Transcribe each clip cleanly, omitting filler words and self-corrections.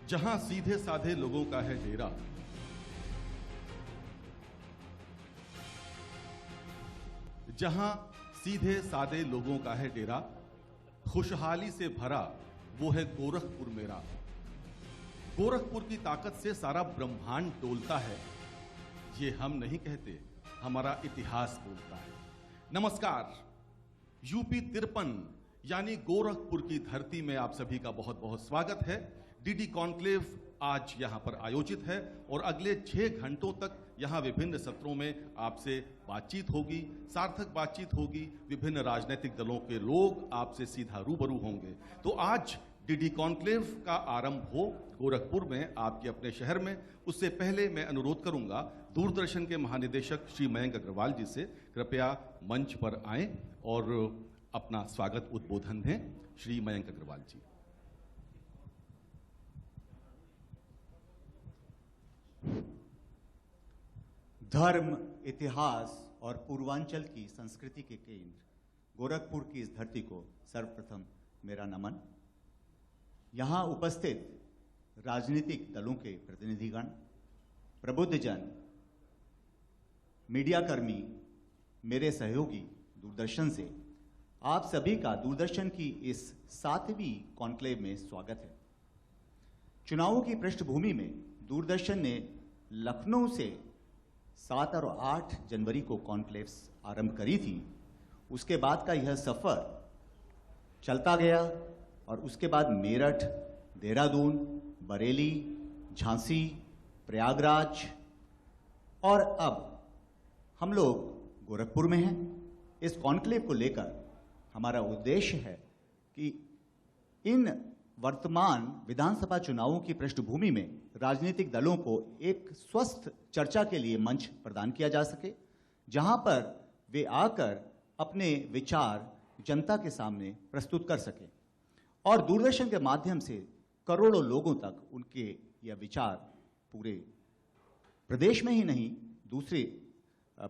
जहां सीधे साधे लोगों का है डेरा, जहां सीधे साधे लोगों का है डेरा, खुशहाली से भरा वो है गोरखपुर मेरा। गोरखपुर की ताकत से सारा ब्रह्मांड डोलता है, ये हम नहीं कहते, हमारा इतिहास बोलता है। नमस्कार, यूपी 53 यानी गोरखपुर की धरती में आप सभी का बहुत बहुत स्वागत है। डीडी कॉन्क्लेव आज यहां पर आयोजित है और अगले 6 घंटों तक यहां विभिन्न सत्रों में आपसे बातचीत होगी, सार्थक बातचीत होगी। विभिन्न राजनीतिक दलों के लोग आपसे सीधा रूबरू होंगे। तो आज डीडी कॉन्क्लेव का आरंभ हो गोरखपुर में, आपके अपने शहर में। उससे पहले मैं अनुरोध करूंगा दूरदर्शन के महानिदेशक श्री मयंक अग्रवाल जी से, कृपया मंच पर आएं और अपना स्वागत उद्बोधन दें। श्री मयंक अग्रवाल जी। धर्म, इतिहास और पूर्वांचल की संस्कृति के केंद्र गोरखपुर की इस धरती को सर्वप्रथम मेरा नमन। यहां उपस्थित राजनीतिक दलों के प्रतिनिधिगण, प्रबुद्धजन, मीडियाकर्मी, मेरे सहयोगी दूरदर्शन से, आप सभी का दूरदर्शन की इस 7वीं कॉन्क्लेव में स्वागत है। चुनावों की पृष्ठभूमि में दूरदर्शन ने लखनऊ से 7 और 8 जनवरी को कॉन्क्लेव्स आरंभ करी थी। उसके बाद का यह सफर चलता गया और उसके बाद मेरठ, देहरादून, बरेली, झांसी, प्रयागराज और अब हम लोग गोरखपुर में हैं। इस कॉन्क्लेव को लेकर हमारा उद्देश्य है कि इन वर्तमान विधानसभा चुनावों की पृष्ठभूमि में राजनीतिक दलों को एक स्वस्थ चर्चा के लिए मंच प्रदान किया जा सके, जहां पर वे आकर अपने विचार जनता के सामने प्रस्तुत कर सकें और दूरदर्शन के माध्यम से करोड़ों लोगों तक उनके यह विचार पूरे प्रदेश में ही नहीं, दूसरे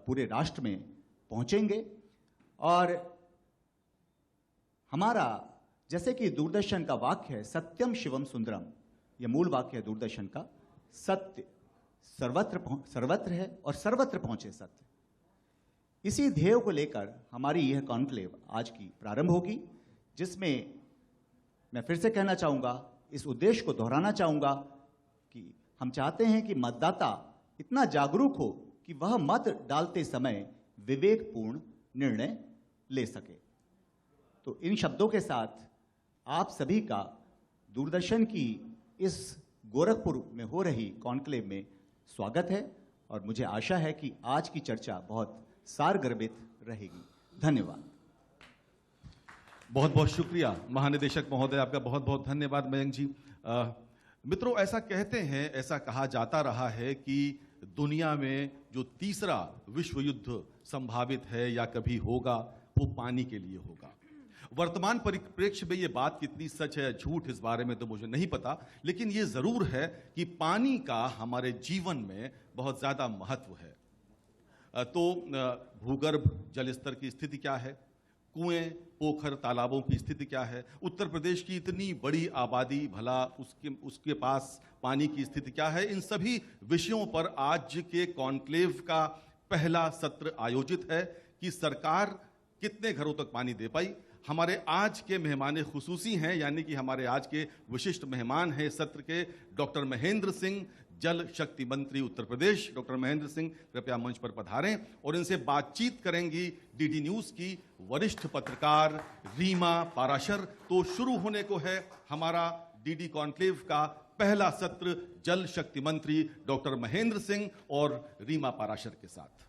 पूरे राष्ट्र में पहुंचेंगे। और हमारा, जैसे कि दूरदर्शन का वाक्य है, सत्यम शिवम सुंदरम, यह मूल वाक्य है दूरदर्शन का। सत्य सर्वत्र है और सर्वत्र पहुंचे सत्य। इसी ध्येय को लेकर हमारी यह कॉन्क्लेव आज की प्रारंभ होगी, जिसमें मैं फिर से कहना चाहूंगा, इस उद्देश्य को दोहराना चाहूंगा कि हम चाहते हैं कि मतदाता इतना जागरूक हो कि वह मत डालते समय विवेकपूर्ण निर्णय ले सके। तो इन शब्दों के साथ आप सभी का दूरदर्शन की इस गोरखपुर में हो रही कॉन्क्लेव में स्वागत है और मुझे आशा है कि आज की चर्चा बहुत सारगर्भित रहेगी। धन्यवाद। बहुत बहुत शुक्रिया महानिदेशक महोदय, आपका बहुत बहुत धन्यवाद मयंक जी। मित्रों, ऐसा कहते हैं, ऐसा कहा जाता रहा है कि दुनिया में जो तीसरा विश्व युद्ध संभावित है या कभी होगा, वो पानी के लिए होगा। वर्तमान परिप्रेक्ष्य में ये बात कितनी सच है झूठ, इस बारे में तो मुझे नहीं पता, लेकिन ये जरूर है कि पानी का हमारे जीवन में बहुत ज्यादा महत्व है। तो भूगर्भ जल स्तर की स्थिति क्या है, कुएं, पोखर, तालाबों की स्थिति क्या है, उत्तर प्रदेश की इतनी बड़ी आबादी, भला उसके पास पानी की स्थिति क्या है, इन सभी विषयों पर आज के कॉन्क्लेव का पहला सत्र आयोजित है कि सरकार कितने घरों तक पानी दे पाई। हमारे आज के मेहमान खुसूसी हैं, यानी कि हमारे आज के विशिष्ट मेहमान हैं सत्र के डॉक्टर महेंद्र सिंह, जल शक्ति मंत्री उत्तर प्रदेश। डॉक्टर महेंद्र सिंह कृपया मंच पर पधारें और इनसे बातचीत करेंगी डीडी न्यूज की वरिष्ठ पत्रकार रीमा पाराशर। तो शुरू होने को है हमारा डीडी कॉन्क्लेव का पहला सत्र जल शक्ति मंत्री डॉक्टर महेंद्र सिंह और रीमा पाराशर के साथ।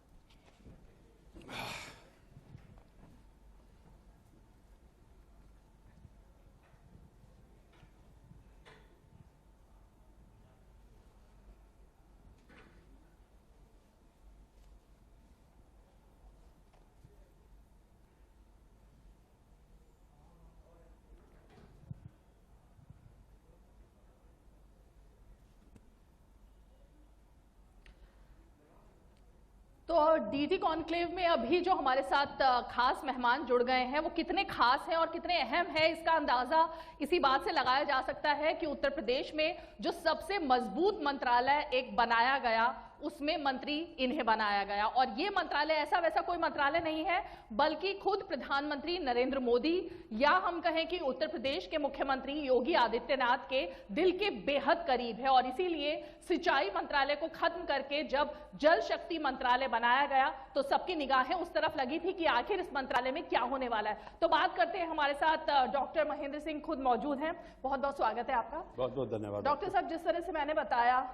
तो डीडी कॉन्क्लेव में अभी जो हमारे साथ खास मेहमान जुड़ गए हैं वो कितने खास हैं और कितने अहम है, इसका अंदाजा इसी बात से लगाया जा सकता है कि उत्तर प्रदेश में जो सबसे मजबूत मंत्रालय एक बनाया गया उसमें मंत्री इन्हें बनाया गया। और ये मंत्रालय ऐसा वैसा कोई मंत्रालय नहीं है, बल्कि खुद प्रधानमंत्री नरेंद्र मोदी या हम कहें कि उत्तर प्रदेश के मुख्यमंत्री योगी आदित्यनाथ के दिल के बेहद करीब है। और इसीलिए सिंचाई मंत्रालय को खत्म करके जब जल शक्ति मंत्रालय बनाया गया तो सबकी निगाहें उस तरफ लगी थी कि आखिर इस मंत्रालय में क्या होने वाला है। तो बात करते हैं, हमारे साथ डॉक्टर महेंद्र सिंह खुद मौजूद हैं। बहुत बहुत स्वागत है आपका। बहुत बहुत धन्यवाद डॉक्टर साहब, जिस तरह से मैंने बताया,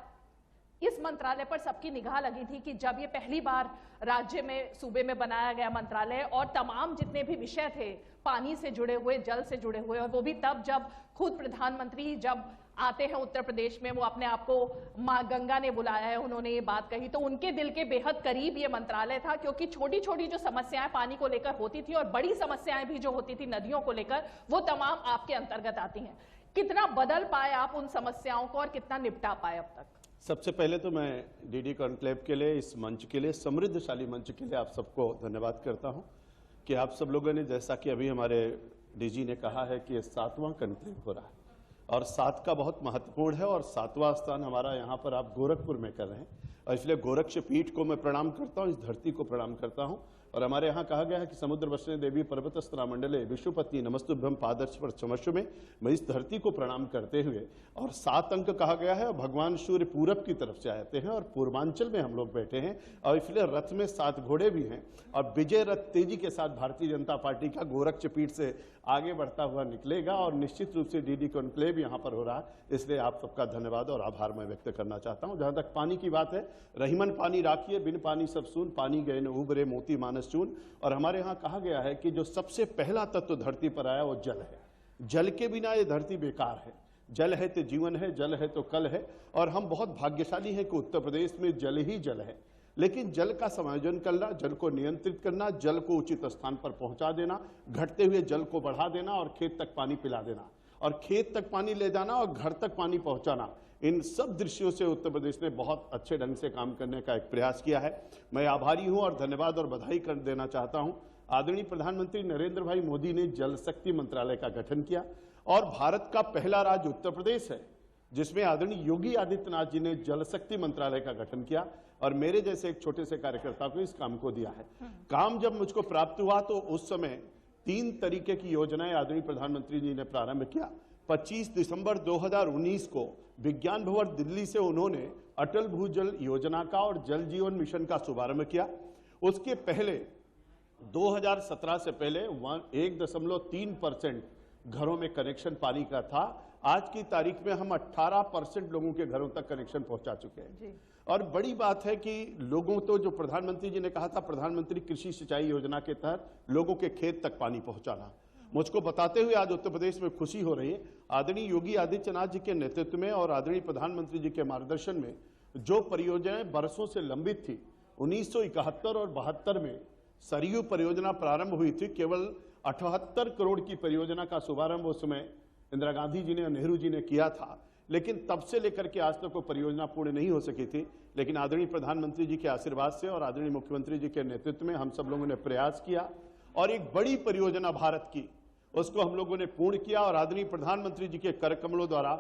इस मंत्रालय पर सबकी निगाह लगी थी कि जब ये पहली बार राज्य में सूबे में बनाया गया मंत्रालय और तमाम जितने भी विषय थे पानी से जुड़े हुए, जल से जुड़े हुए, और वो भी तब जब खुद प्रधानमंत्री जब आते हैं उत्तर प्रदेश में, वो अपने आप को मां गंगा ने बुलाया है, उन्होंने ये बात कही, तो उनके दिल के बेहद करीब ये मंत्रालय था। क्योंकि छोटी छोटी जो समस्याएं पानी को लेकर होती थी और बड़ी समस्याएं भी जो होती थी नदियों को लेकर, वो तमाम आपके अंतर्गत आती हैं। कितना बदल पाए आप उन समस्याओं को और कितना निपटा पाए अब तक? सबसे पहले तो मैं डीडी कॉन्क्लेव के लिए, इस मंच के लिए, समृद्धशाली मंच के लिए आप सबको धन्यवाद करता हूं कि आप सब लोगों ने, जैसा कि अभी हमारे डीजी ने कहा है कि ये 7वां कॉन्क्लेव हो रहा है और 7 का बहुत महत्वपूर्ण है और 7वां स्थान हमारा यहाँ पर आप गोरखपुर में कर रहे हैं और इसलिए गोरक्ष पीठ को मैं प्रणाम करता हूँ, इस धरती को प्रणाम करता हूँ। और हमारे यहाँ कहा गया है कि समुद्र वसने देवी पर्वत स्त्रा मंडले विश्वपत्नी नमस्तुभ्यम पादर्श पर चमस्व में, मैं इस धरती को प्रणाम करते हुए, और 7 अंक कहा गया है, भगवान सूर्य पूरब की तरफ से आते हैं और पूर्वांचल में हम लोग बैठे हैं और इसलिए रथ में 7 घोड़े भी हैं और विजय रथ तेजी के साथ भारतीय जनता पार्टी का गोरक्ष पीठ से आगे बढ़ता हुआ निकलेगा और निश्चित रूप से डीडी कॉन्क्लेव यहाँ पर हो रहा है, इसलिए आप सबका धन्यवाद और आभार मैं व्यक्त करना चाहता हूँ। जहाँ तक पानी की बात है, रहीमन पानी राखिए, बिन पानी सब सून, पानी गए न उबरे मोती मानस चून। और हमारे यहाँ कहा गया है कि जो सबसे पहला तत्व धरती पर आया वो जल है। जल के बिना ये धरती बेकार है। जल है तो जीवन है, जल है तो कल है। और हम बहुत भाग्यशाली हैं कि उत्तर प्रदेश में जल ही जल है। लेकिन जल का समायोजन करना, जल को नियंत्रित करना, जल को उचित स्थान पर पहुंचा देना, घटते हुए जल को बढ़ा देना और खेत तक पानी पिला देना और खेत तक पानी ले जाना और घर तक पानी पहुंचाना, इन सब दृश्यों से उत्तर प्रदेश ने बहुत अच्छे ढंग से काम करने का एक प्रयास किया है। मैं आभारी हूं और धन्यवाद और बधाई कर देना चाहता हूं। आदरणीय प्रधानमंत्री नरेंद्र भाई मोदी ने जल शक्ति मंत्रालय का गठन किया और भारत का पहला राज्य उत्तर प्रदेश है जिसमें आदरणीय योगी आदित्यनाथ जी ने जल शक्ति मंत्रालय का गठन किया और मेरे जैसे एक छोटे से कार्यकर्ता को इस काम को दिया है। काम जब मुझको प्राप्त हुआ तो उस समय 3 तरीके की योजनाएं आदरणीय प्रधानमंत्री जी ने प्रारंभ किया। 25 दिसंबर 2019 को विज्ञान भवन दिल्ली से उन्होंने अटल भूजल योजना का और जल जीवन मिशन का शुभारंभ किया। उसके पहले 2017 से पहले 1.3% घरों में कनेक्शन पानी का था। आज की तारीख में हम 18% लोगों के घरों तक कनेक्शन पहुंचा चुके हैं। और बड़ी बात है कि लोगों तो जो प्रधानमंत्री जी ने कहा था, प्रधानमंत्री कृषि सिंचाई योजना के तहत लोगों के खेत तक पानी पहुंचाना, मुझको बताते हुए आज उत्तर प्रदेश में खुशी हो रही है। आदरणीय योगी आदित्यनाथ जी के नेतृत्व में और आदरणीय प्रधानमंत्री जी के मार्गदर्शन में जो परियोजनाएं बरसों से लंबित थी, 1971 और 72 में सरयू परियोजना प्रारंभ हुई थी। केवल 78 करोड़ की परियोजना का शुभारंभ उस समय इंदिरा गांधी जी ने और नेहरू जी ने किया था, लेकिन तब से लेकर के आज तक वो परियोजना पूर्ण नहीं हो सकी थी। लेकिन आदरणीय प्रधानमंत्री जी के आशीर्वाद से और आदरणीय मुख्यमंत्री जी के नेतृत्व में हम सब लोगों ने प्रयास किया और एक बड़ी परियोजना भारत की उसको हम लोगों ने पूर्ण किया और आदरणीय प्रधानमंत्री जी के कर कमलों द्वारा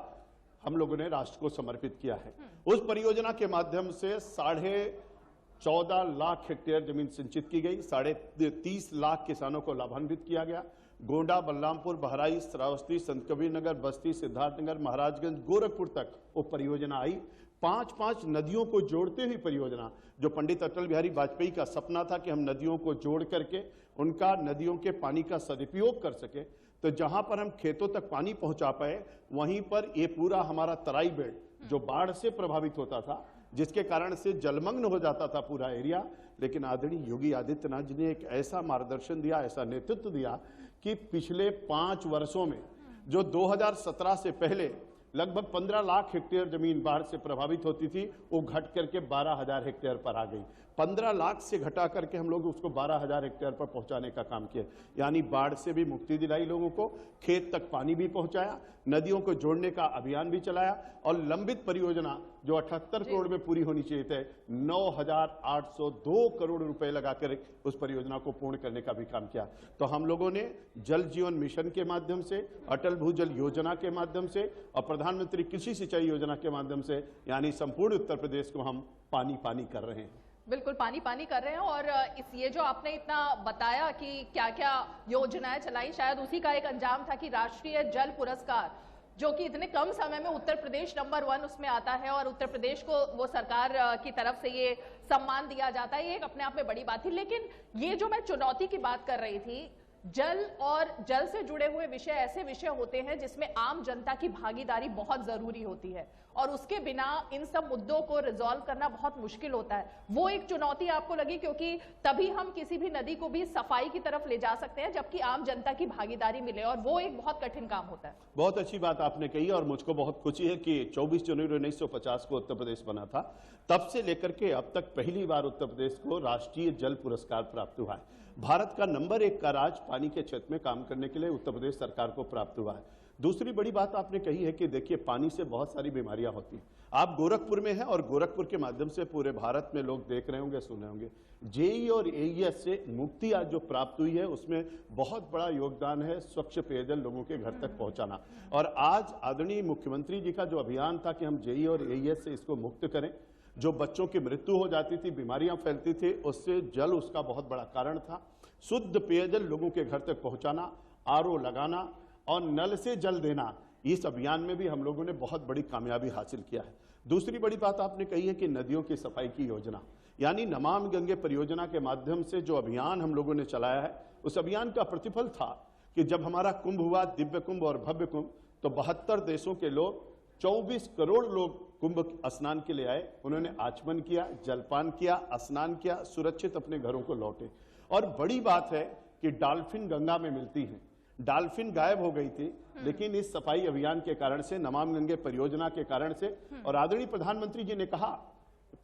हम लोगों ने राष्ट्र को समर्पित किया है। उस परियोजना के माध्यम से 14.5 लाख हेक्टेयर जमीन सिंचित की गई, 30 लाख किसानों को लाभान्वित किया गया। गोंडा, बलरामपुर, बहराइच, श्रावस्ती, संत कबीर नगर, बस्ती, सिद्धार्थनगर, महाराजगंज, गोरखपुर तक वो परियोजना आई। 5 नदियों को जोड़ते हुई परियोजना, जो पंडित अटल बिहारी वाजपेयी का सपना था कि हम नदियों को जोड़ करके उनका नदियों के पानी का सदुपयोग कर सके, तो जहां पर हम खेतों तक पानी पहुंचा पाए, वहीं पर ये पूरा हमारा तराई बेल्ट जो बाढ़ से प्रभावित होता था, जिसके कारण से जलमग्न हो जाता था पूरा एरिया, लेकिन आदरणीय योगी आदित्यनाथ जी ने एक ऐसा मार्गदर्शन दिया, ऐसा नेतृत्व दिया कि पिछले 5 वर्षों में जो 2017 से पहले लगभग 15 लाख हेक्टेयर जमीन बाढ़ से प्रभावित होती थी, वो घट करके 12,000 हेक्टेयर पर आ गई। 15 लाख से घटा करके हम लोग उसको 12,000 हेक्टेयर पर पहुंचाने का काम किया, यानी बाढ़ से भी मुक्ति दिलाई लोगों को, खेत तक पानी भी पहुंचाया, नदियों को जोड़ने का अभियान भी चलाया और लंबित परियोजना जो 78 करोड़ में पूरी होनी चाहिए थे, 9,802 करोड़ रुपए लगाकर उस परियोजना को पूर्ण करने का भी काम किया। तो हम लोगों ने जल जीवन मिशन के माध्यम से, अटल भूजल योजना के माध्यम से और प्रधानमंत्री कृषि सिंचाई योजना के माध्यम से, यानी संपूर्ण उत्तर प्रदेश को हम पानी पानी कर रहे हैं। बिल्कुल पानी पानी कर रहे हैं। और ये जो आपने इतना बताया कि क्या क्या योजनाएं चलाई, शायद उसी का एक अंजाम था कि राष्ट्रीय जल पुरस्कार, जो कि इतने कम समय में उत्तर प्रदेश नंबर 1 उसमें आता है और उत्तर प्रदेश को वो सरकार की तरफ से ये सम्मान दिया जाता है, ये एक अपने आप में बड़ी बात थी। लेकिन ये जो मैं चुनौती की बात कर रही थी, जल और जल से जुड़े हुए विषय ऐसे विषय होते हैं जिसमें आम जनता की भागीदारी बहुत जरूरी होती है और उसके बिना इन सब मुद्दों को रिजॉल्व करना बहुत मुश्किल होता है। वो एक चुनौती आपको लगी, क्योंकि तभी हम किसी भी नदी को भी सफाई की तरफ ले जा सकते हैं जबकि आम जनता की भागीदारी मिले, और वो एक बहुत कठिन काम होता है। बहुत अच्छी बात आपने कही और मुझको बहुत खुशी है कि 24 जनवरी 1950 को उत्तर प्रदेश बना था, तब से लेकर के अब तक पहली बार उत्तर प्रदेश को राष्ट्रीय जल पुरस्कार प्राप्त हुआ है। भारत का नंबर 1 का राज्य पानी के क्षेत्र में काम करने के लिए उत्तर प्रदेश सरकार को प्राप्त हुआ है। दूसरी बड़ी बात आपने कही है कि देखिए, पानी से बहुत सारी बीमारियां होती हैं। आप गोरखपुर में हैं और गोरखपुर के माध्यम से पूरे भारत में लोग देख रहे होंगे, सुन रहे होंगे। जेई और एईएस से मुक्ति आज जो प्राप्त हुई है उसमें बहुत बड़ा योगदान है स्वच्छ पेयजल लोगों के घर तक पहुंचाना। और आज आदरणीय मुख्यमंत्री जी का जो अभियान था कि हम जेई और एईएस से इसको मुक्त करें, जो बच्चों की मृत्यु हो जाती थी, बीमारियां फैलती थी, उससे जल उसका बहुत बड़ा कारण था। शुद्ध पेयजल लोगों के घर तक पहुंचाना, आरओ लगाना और नल से जल देना, इस अभियान में भी हम लोगों ने बहुत बड़ी कामयाबी हासिल किया है। दूसरी बड़ी बात आपने कही है कि नदियों की सफाई की योजना, यानी नमामि गंगे परियोजना के माध्यम से जो अभियान हम लोगों ने चलाया है, उस अभियान का प्रतिफल था कि जब हमारा कुंभ हुआ, दिव्य कुंभ और भव्य कुंभ, तो 72 देशों के लोग, 24 करोड़ लोग कुंभ स्नान के लिए आए। उन्होंने आचमन किया, जलपान किया, स्नान किया, सुरक्षित अपने घरों को लौटे। और बड़ी बात है कि डॉल्फिन गंगा में मिलती हैं। डॉल्फिन गायब हो गई थी, लेकिन इस सफाई अभियान के कारण से, नमामि गंगे परियोजना के कारण से, और आदरणीय प्रधानमंत्री जी ने कहा,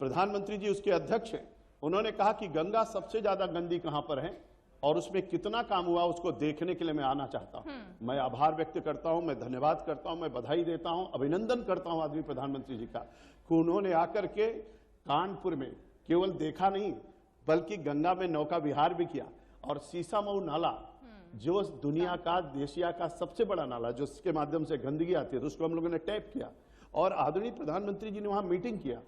प्रधानमंत्री जी उसके अध्यक्ष हैं, उन्होंने कहा कि गंगा सबसे ज्यादा गंदी कहां पर है और उसमें कितना काम हुआ उसको देखने के लिए मैं आना चाहता हूं। मैं आभार व्यक्त करता हूं, मैं धन्यवाद करता हूं, मैं बधाई देता हूं, अभिनंदन करता हूं आदरणीय प्रधानमंत्री जी का कि उन्होंने आकर के कानपुर में केवल देखा नहीं बल्कि गंगा में नौका विहार भी किया। और सीसामऊ नाला, जो दुनिया का, एशिया का सबसे बड़ा नाला, जो इसके माध्यम से गंदगी आती है, तो उसको हम लोगों ने टैप किया और आदरणीय प्रधानमंत्री जी ने वहां मीटिंग किया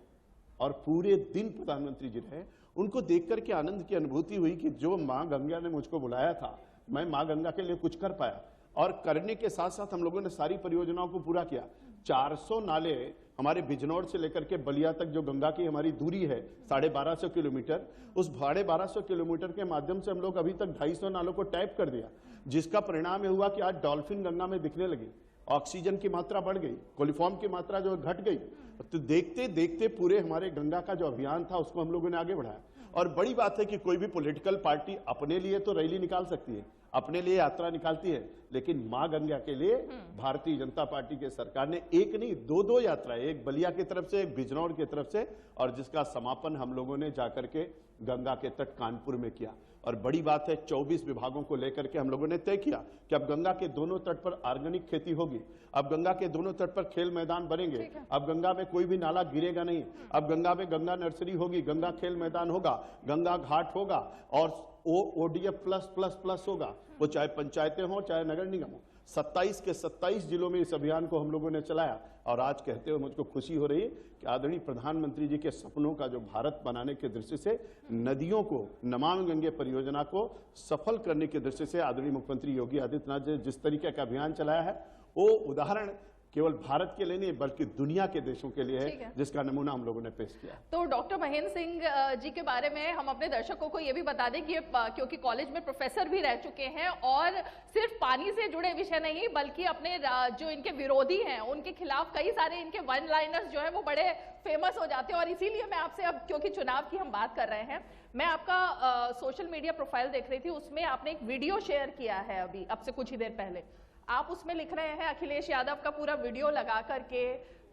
और पूरे दिन प्रधानमंत्री जी रहे। उनको देख करके आनंद की अनुभूति हुई कि जो मां गंगा ने मुझको बुलाया था, मैं मां गंगा के लिए कुछ कर पाया। और करने के साथ साथ हम लोगों ने सारी परियोजनाओं को पूरा किया। 400 नाले हमारे बिजनौर से लेकर के बलिया तक जो गंगा की हमारी दूरी है 1250 किलोमीटर, उस 1250 किलोमीटर के माध्यम से हम लोग अभी तक 250 नालों को टैप कर दिया, जिसका परिणाम हुआ कि आज डॉल्फिन गंगा में दिखने लगी, ऑक्सीजन की मात्रा बढ़ गई, कोलिफॉर्म की मात्रा जो घट गई। तो देखते देखते पूरे हमारे गंगा का जो अभियान था उसको हम लोगों ने आगे बढ़ाया। और बड़ी बात है कि कोई भी पॉलिटिकल पार्टी अपने लिए तो रैली निकाल सकती है, अपने लिए यात्रा निकालती है, लेकिन मां गंगा के लिए भारतीय जनता पार्टी के सरकार ने एक नहीं 2 यात्राएं, एक बलिया की तरफ से, एक बिजनौर की तरफ से, और जिसका समापन हम लोगों ने जाकर के गंगा के तट कानपुर में किया। और बड़ी बात है, 24 विभागों को लेकर के हम लोगों ने तय किया कि अब गंगा के दोनों तट पर ऑर्गेनिक खेती होगी, अब गंगा के दोनों तट पर खेल मैदान बनेंगे, अब गंगा में कोई भी नाला गिरेगा नहीं, अब गंगा में गंगा नर्सरी होगी, गंगा खेल मैदान होगा, गंगा घाट होगा और ODF प्लस होगा, वो चाहे पंचायतें हो चाहे नगर निगम हो। 27 के 27 जिलों में इस अभियान को हम लोगों ने चलाया। और आज कहते हुए मुझको खुशी हो रही है कि आदरणीय प्रधानमंत्री जी के सपनों का जो भारत बनाने के दृष्टि से, नदियों को, नमामि गंगे परियोजना को सफल करने के दृष्टि से आदरणीय मुख्यमंत्री योगी आदित्यनाथ जी जिस तरीके का अभियान चलाया है, वो उदाहरण केवल भारत के लिए नहीं बल्कि दुनिया के देशों के लिए है, जिसका नमूना हम लोगों ने पेश किया। तो डॉक्टर महेंद्र सिंह जी के बारे में हम अपने दर्शकों को ये भी बता दें कि क्योंकि कॉलेज में प्रोफेसर भी रह चुके हैं और सिर्फ पानी से जुड़े विषय नहीं बल्कि अपने जो इनके विरोधी हैं उनके खिलाफ कई सारे इनके वन लाइनर्स जो है वो बड़े फेमस हो जाते हैं। और इसीलिए मैं आपसे, अब क्योंकि चुनाव की हम बात कर रहे हैं, मैं आपका सोशल मीडिया प्रोफाइल देख रही थी, उसमें आपने एक वीडियो शेयर किया है अभी, अब से कुछ ही देर पहले। आप उसमें लिख रहे हैं, अखिलेश यादव का पूरा वीडियो लगा करके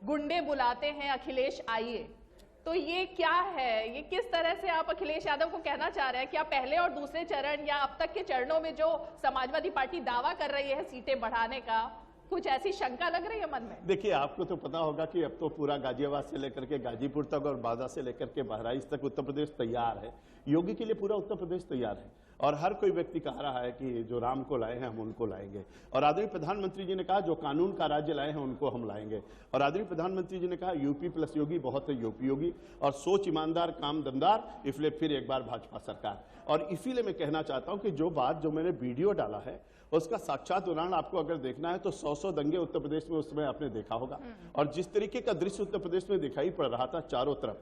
गुंडे बुलाते हैं अखिलेश आइए। तो ये क्या है, ये किस तरह से आप अखिलेश यादव को कहना चाह रहे हैं? क्या पहले और दूसरे चरण या अब तक के चरणों में जो समाजवादी पार्टी दावा कर रही है सीटें बढ़ाने का, कुछ ऐसी शंका लग रही है मन में? देखिए, आपको तो पता होगा कि अब तो पूरा गाजियाबाद से लेकर के गाजीपुर तक और बांदा से लेकर के बहराइच तक उत्तर प्रदेश तैयार है। योगी के लिए पूरा उत्तर प्रदेश तैयार है और हर कोई व्यक्ति कह रहा है कि जो राम को लाए हैं हम उनको लाएंगे। और आदरणीय प्रधानमंत्री जी ने कहा जो कानून का राज्य लाए हैं उनको हम लाएंगे। और आदरणीय प्रधानमंत्री जी ने कहा यूपी प्लस योगी बहुत है यूपी योगी, और सोच ईमानदार काम दमदार, इसलिए फिर एक बार भाजपा सरकार। और इसीलिए मैं कहना चाहता हूं कि जो मैंने वीडियो डाला है उसका साक्षात उदाहरण आपको अगर देखना है तो 100 दंगे उत्तर प्रदेश में उस समय आपने देखा होगा। और जिस तरीके का दृश्य उत्तर प्रदेश में दिखाई पड़ रहा था, चारों तरफ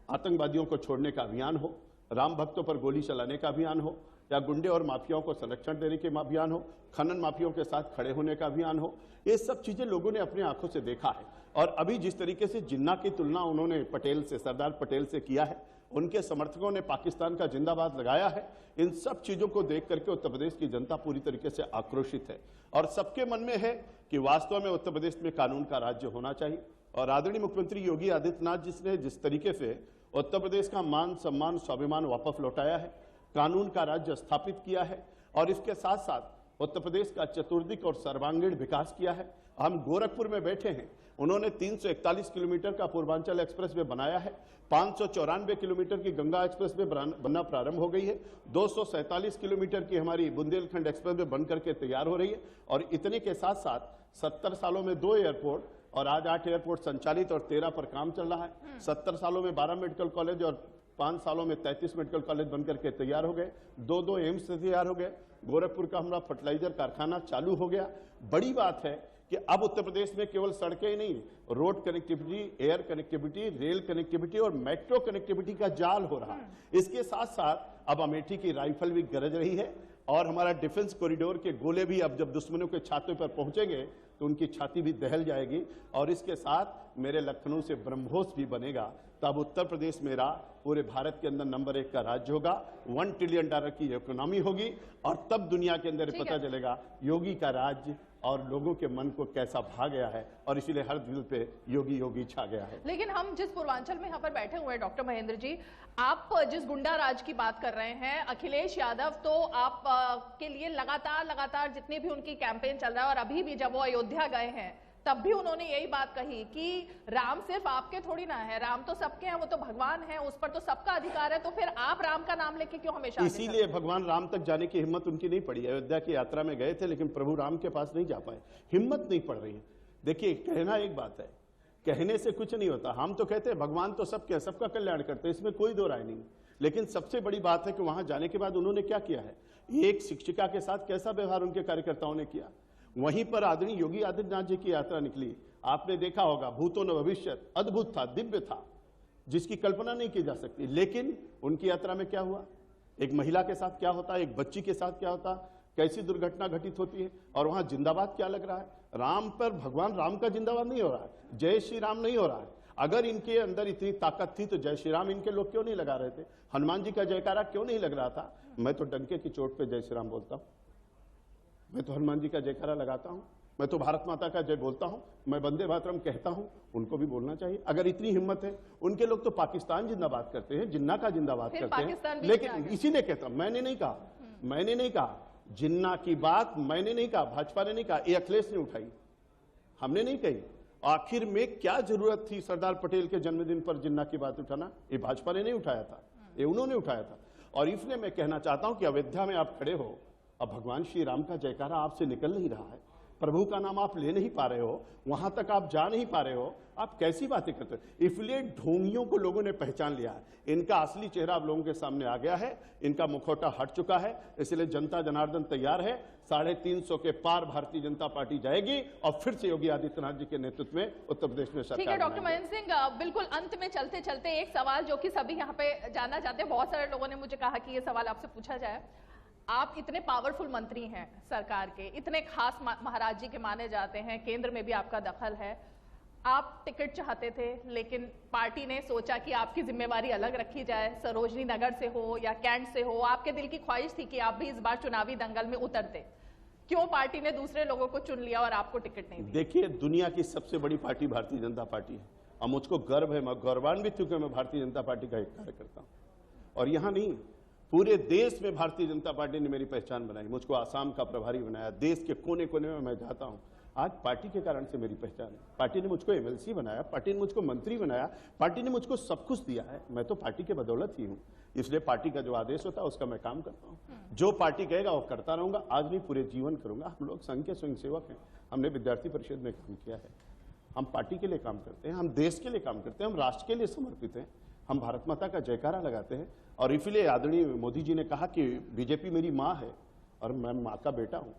आतंकवादियों को छोड़ने का अभियान हो, राम भक्तों पर गोली चलाने का अभियान हो, या गुंडे और माफियाओं को संरक्षण देने के अभियान हो, खनन माफियाओं के साथ खड़े होने का अभियान हो, ये सब चीजें लोगों ने अपनी आंखों से देखा है। और अभी जिस तरीके से जिन्ना की तुलना उन्होंने पटेल से, सरदार पटेल से किया है, उनके समर्थकों ने पाकिस्तान का जिंदाबाद लगाया है, इन सब चीजों को देख करके उत्तर प्रदेश की जनता पूरी तरीके से आक्रोशित है। और सबके मन में है कि वास्तव में उत्तर प्रदेश में कानून का राज्य होना चाहिए। और आदरणीय मुख्यमंत्री योगी आदित्यनाथ जी ने जिस तरीके से उत्तर प्रदेश का मान सम्मान स्वाभिमान वापस लौटाया है, कानून का राज्य स्थापित किया है, और इसके साथ साथ उत्तर प्रदेश का चतुर्दिक और सर्वांगीण विकास किया है। हम गोरखपुर में बैठे हैं, उन्होंने 341 किलोमीटर का पूर्वांचल एक्सप्रेस वे बनाया है, 594 किलोमीटर की गंगा एक्सप्रेस वे बनना प्रारंभ हो गई है, 247 किलोमीटर की हमारी बुंदेलखंड एक्सप्रेस वे बन करके तैयार हो रही है। और इतने के साथ साथ 70 सालों में 2 एयरपोर्ट और आज 8 एयरपोर्ट संचालित और 13 पर काम चल रहा है। 70 सालों में 12 मेडिकल कॉलेज और 5 सालों में 33 मेडिकल कॉलेज बनकर के तैयार हो गए, 2 एम्स तैयार हो गए, गोरखपुर का हमारा फर्टिलाइजर कारखाना चालू हो गया। बड़ी बात है कि अब उत्तर प्रदेश में केवल सड़कें ही नहीं, road connectivity, air connectivity, rail connectivity और मेट्रो कनेक्टिविटी का जाल हो रहा है। इसके साथ साथ अब अमेठी की राइफल भी गरज रही है, और हमारा डिफेंस कॉरिडोर के गोले भी अब जब दुश्मनों के छाते पर पहुंचेंगे तो उनकी छाती भी दहल जाएगी। और इसके साथ मेरे लखनऊ से ब्रह्मोस भी बनेगा, तब उत्तर प्रदेश मेरा पूरे भारत के अंदर नंबर 1 का राज्य होगा, $1 ट्रिलियन की इकोनॉमी होगी, और तब दुनिया के अंदर पता चलेगा योगी का राज्य और लोगों के मन को कैसा भा गया है, और इसीलिए हर दिल पे योगी योगी छा गया है। लेकिन हम जिस पूर्वांचल में यहाँ पर बैठे हुए हैं डॉक्टर महेंद्र जी, आप जिस गुंडा राज की बात कर रहे हैं, अखिलेश यादव तो आप के लिए लगातार जितनी भी उनकी कैंपेन चल रहा है, और अभी भी जब वो अयोध्या गए हैं तब भी उन्होंने यही बात कही कि राम सिर्फ आपके थोड़ी ना है, राम तो सबके हैं, वो तो भगवान है, उस पर तो सबका अधिकार है, तो फिर आप राम का नाम लेके क्यों हमेशा? इसीलिए भगवान राम तक जाने की हिम्मत उनकी नहीं पड़ी। अयोध्या की यात्रा में गए थे लेकिन प्रभु राम के पास नहीं जा पाए, हिम्मत नहीं पड़ रही है। देखिए, कहना एक बात है, कहने से कुछ नहीं होता। हम तो कहते हैं भगवान तो सबके, सबका कल्याण करते हैं, इसमें कोई दो राय नहीं। लेकिन सबसे बड़ी बात है कि वहां जाने के बाद उन्होंने क्या किया है, एक शिक्षिका के साथ कैसा व्यवहार उनके कार्यकर्ताओं ने किया। वहीं पर आदरणीय योगी आदित्यनाथ जी की यात्रा निकली, आपने देखा होगा, भूतों न भविष्य, अद्भुत था, दिव्य था, जिसकी कल्पना नहीं की जा सकती। लेकिन उनकी यात्रा में क्या हुआ, एक महिला के साथ क्या होता है, एक बच्ची के साथ क्या होता, कैसी दुर्घटना घटित होती है, और वहां जिंदाबाद क्या लग रहा है। राम पर भगवान राम का जिंदाबाद नहीं हो रहा है, जय श्री राम नहीं हो रहा है। अगर इनके अंदर इतनी ताकत थी तो जय श्री राम इनके लोग क्यों नहीं लगा रहे थे, हनुमान जी का जयकारा क्यों नहीं लग रहा था। मैं तो डंके की चोट पे जय श्री राम बोलता हूं, मैं तो हनुमान जी का जयकारा लगाता हूं, मैं तो भारत माता का जय बोलता हूं, मैं वंदे मातरम कहता हूं, उनको भी बोलना चाहिए अगर इतनी हिम्मत है। उनके लोग तो पाकिस्तान जिंदाबाद करते हैं, जिन्ना का जिंदाबाद करते हैं, लेकिन इसीलिए कहता हूं, मैंने नहीं कहा जिन्ना की बात, मैंने नहीं कहा, भाजपा ने नहीं कहा, ये अखिलेश ने उठाई, हमने नहीं कही। आखिर में क्या जरूरत थी सरदार पटेल के जन्मदिन पर जिन्ना की बात उठाना, ये भाजपा ने नहीं उठाया था, ये उन्होंने उठाया था। और इसलिए मैं कहना चाहता हूं कि अयोध्या में आप खड़े हो, अब भगवान श्री राम का जयकारा आपसे निकल नहीं रहा है, प्रभु का नाम आप ले नहीं पा रहे हो, वहां तक आप जा नहीं पा रहे हो, आप कैसी बातें करते हो। इसलिए ढोंगियों को लोगों ने पहचान लिया है, इनका असली चेहरा अब लोगों के सामने आ गया है, इनका मुखौटा हट चुका है। इसलिए जनता जनार्दन तैयार है, 350 के पार भारतीय जनता पार्टी जाएगी और फिर से योगी आदित्यनाथ जी के नेतृत्व में उत्तर प्रदेश में सरकार। ठीक है डॉक्टर महेंद्र सिंह, बिल्कुल अंत में चलते चलते एक सवाल जो कि सभी यहाँ पे जानना चाहते हैं, बहुत सारे लोगों ने मुझे कहा कि ये सवाल आपसे पूछा जाए। आप इतने पावरफुल मंत्री हैं सरकार के, इतने खास महाराज जी के माने जाते हैं, केंद्र में भी आपका दखल है, आप टिकट चाहते थे लेकिन पार्टी ने सोचा कि आपकी जिम्मेवारी अलग रखी जाए, सरोजनी नगर से हो या कैंट से हो, आपके दिल की ख्वाहिश थी कि आप भी इस बार चुनावी दंगल में उतरते, क्यों पार्टी ने दूसरे लोगों को चुन लिया और आपको टिकट नहीं दी? देखिए, दुनिया की सबसे बड़ी पार्टी भारतीय जनता पार्टी है और मुझको गर्व है, मैं गौरवान्वित हूं कि मैं भारतीय जनता पार्टी का एक कार्यकर्ता हूं। और यहां नहीं, पूरे देश में भारतीय जनता पार्टी ने मेरी पहचान बनाई, मुझको आसाम का प्रभारी बनाया, देश के कोने कोने में मैं जाता हूं, आज पार्टी के कारण से मेरी पहचान है। पार्टी ने मुझको एमएलसी बनाया, पार्टी ने मुझको मंत्री बनाया, पार्टी ने मुझको सब कुछ दिया है। मैं तो पार्टी के बदौलत ही हूं, इसलिए पार्टी का जो आदेश होता है उसका मैं काम करता हूं। जो पार्टी कहेगा वो करता रहूंगा, आज नहीं पूरे जीवन करूंगा। हम लोग संघ के स्वयंसेवक हैं, हमने विद्यार्थी परिषद में काम किया है, हम पार्टी के लिए काम करते हैं, हम देश के लिए काम करते हैं, हम राष्ट्र के लिए समर्पित हैं, हम भारत माता का जयकारा लगाते हैं। और इसलिए आदरणीय मोदी जी ने कहा कि बीजेपी मेरी माँ है और मैं माँ का बेटा हूं,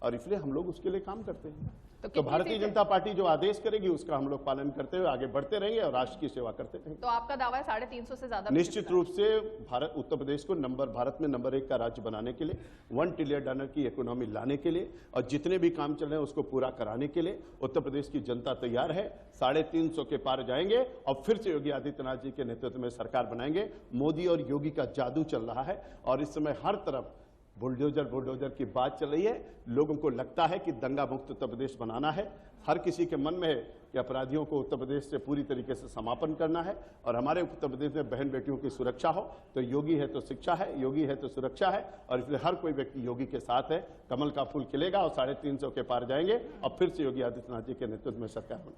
और इसलिए हम लोग उसके लिए काम करते हैं। तो भारतीय जनता पार्टी जो आदेश करेगी उसका हम लोग पालन करते हुए आगे बढ़ते रहेंगे और राष्ट्र की सेवा करते रहेंगे। तो आपका दावा है 350 से ज्यादा? निश्चित रूप से भारत उत्तर प्रदेश को भारत में नंबर 1 का राज्य बनाने के लिए, $1 ट्रिलियन की इकोनॉमी लाने के लिए और जितने भी काम चल रहे हैं उसको पूरा कराने के लिए उत्तर प्रदेश की जनता तैयार है। 350 के पार जाएंगे और फिर से योगी आदित्यनाथ जी के नेतृत्व में सरकार बनाएंगे। मोदी और योगी का जादू चल रहा है और इस समय हर तरफ बुलडोजर की बात चल रही है। लोगों को लगता है कि दंगा मुक्त उत्तर प्रदेश बनाना है। हर किसी के मन में है कि अपराधियों को उत्तर प्रदेश से पूरी तरीके से समापन करना है और हमारे उत्तर प्रदेश में बहन बेटियों की सुरक्षा हो। तो योगी है तो शिक्षा है, योगी है तो सुरक्षा है, और इसलिए हर कोई व्यक्ति योगी के साथ है। कमल का फूल खिलेगा और 350 के पार जाएंगे और फिर से योगी आदित्यनाथ जी के नेतृत्व में सरकार बनेगी।